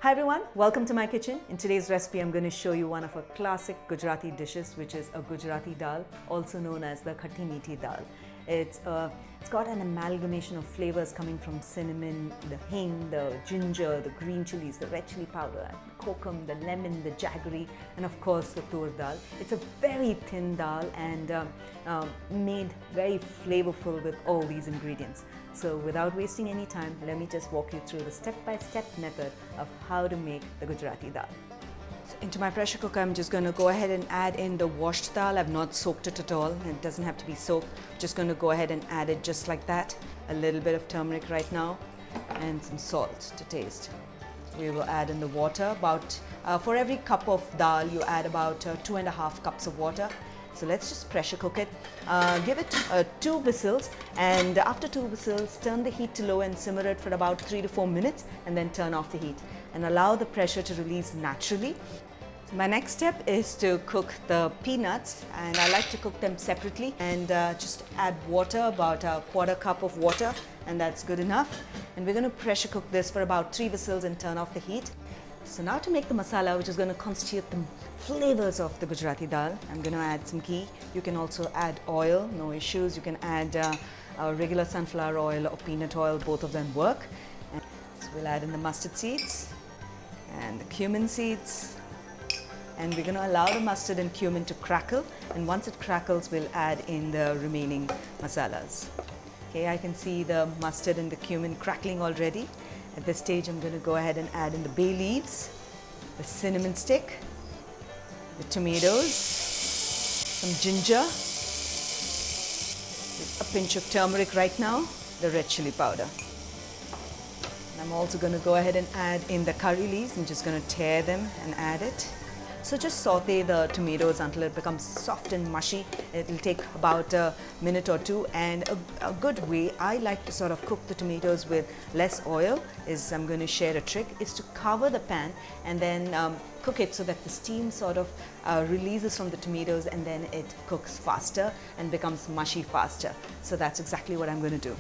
Hi everyone, welcome to my kitchen. In today's recipe, I'm going to show you one of our classic Gujarati dishes, which is a Gujarati Dal, also known as the Khatti Meethi Dal. It's got an amalgamation of flavors coming from cinnamon, the hing, the ginger, the green chilies, the red chili powder, kokum, the lemon, the jaggery, and of course the tur dal. It's a very thin dal and made very flavorful with all these ingredients. So without wasting any time, let me just walk you through the step-by-step method of how to make the Gujarati Dal. Into my pressure cooker, I'm just going to go ahead and add in the washed dal. I've not soaked it at all. It doesn't have to be soaked. Just going to go ahead and add it just like that. A little bit of turmeric right now and some salt to taste. We will add in the water. For every cup of dal, you add about 2.5 cups of water. So let's just pressure cook it. Give it 2 whistles, and after 2 whistles, turn the heat to low and simmer it for about 3 to 4 minutes, and then turn off the heat and allow the pressure to release naturally. So my next step is to cook the peanuts, and I like to cook them separately and just add water, about a 1/4 cup of water, and that's good enough. And we're going to pressure cook this for about 3 whistles and turn off the heat. So now to make the masala, which is going to constitute the flavors of the Gujarati Dal, I'm going to add some ghee. You can also add oil, no issues. You can add regular sunflower oil or peanut oil, both of them work. And so we'll add in the mustard seeds and the cumin seeds. And we're going to allow the mustard and cumin to crackle. And once it crackles, we'll add in the remaining masalas. Okay, I can see the mustard and the cumin crackling already. At this stage, I'm going to go ahead and add in the bay leaves, the cinnamon stick, the tomatoes, some ginger, a pinch of turmeric right now, the red chili powder. And I'm also going to go ahead and add in the curry leaves. I'm just going to tear them and add it. So just saute the tomatoes until it becomes soft and mushy. It'll take about a minute or two, and a good way I like to sort of cook the tomatoes with less oil is, I'm going to share a trick, is to cover the pan and then cook it so that the steam sort of releases from the tomatoes, and then it cooks faster and becomes mushy faster. So that's exactly what I'm going to do.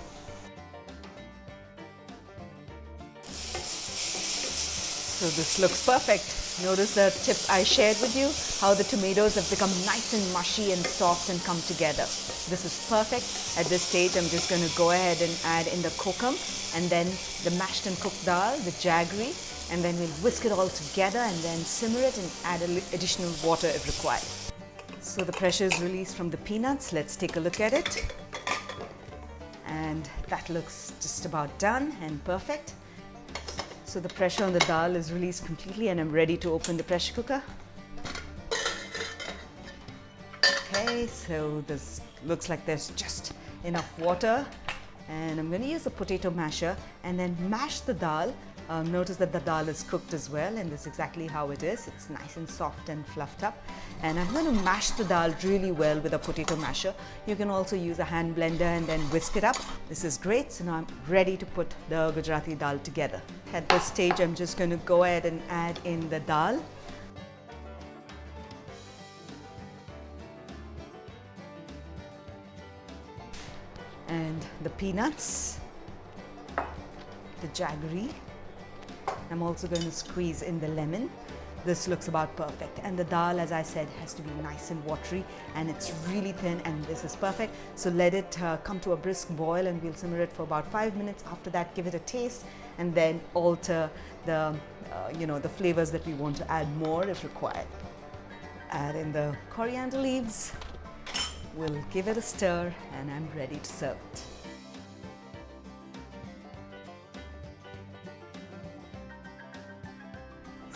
So this looks perfect. Notice the tip I shared with you, how the tomatoes have become nice and mushy and soft and come together. This is perfect. At this stage, I'm just going to go ahead and add in the kokum and then the mashed and cooked dal, the jaggery, and then we'll whisk it all together and then simmer it and add additional water if required. So the pressure is released from the peanuts. Let's take a look at it. And that looks just about done and perfect. So the pressure on the dal is released completely, and I'm ready to open the pressure cooker. Okay, so this looks like there's just enough water, and I'm going to use a potato masher and then mash the dal. Notice that the dal is cooked as well, and this is exactly how it is. It's nice and soft and fluffed up. And I'm going to mash the dal really well with a potato masher. You can also use a hand blender and then whisk it up. This is great. So now I'm ready to put the Gujarati Dal together. At this stage, I'm just going to go ahead and add in the dal. And the peanuts, the jaggery. I'm also going to squeeze in the lemon. This looks about perfect. And the dal, as I said, has to be nice and watery, and it's really thin, and this is perfect. So let it come to a brisk boil, and we'll simmer it for about 5 minutes. After that, give it a taste, and then alter the the flavors that we want to add more if required. Add in the coriander leaves. We'll give it a stir, and I'm ready to serve it.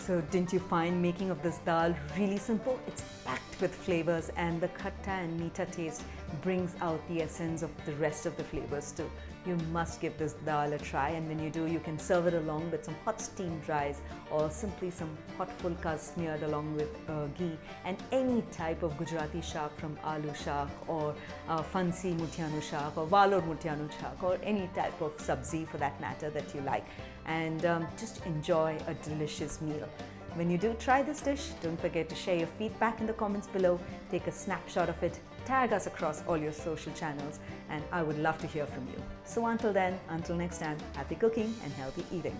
So didn't you find making of this dal really simple? It's packed with flavors, and the khatta and meetha taste brings out the essence of the rest of the flavors too. You must give this dal a try, and when you do, you can serve it along with some hot steamed rice or simply some hot phulkas smeared along with ghee, and any type of Gujarati shaak, from aloo shaak or fansi muthianu shaak or valor muthianu shaak, or any type of sabzi for that matter that you like, and just enjoy a delicious meal. When you do try this dish, don't forget to share your feedback in the comments below. Take a snapshot of it, tag us across all your social channels, and I would love to hear from you. So until then, until next time, happy cooking and healthy eating.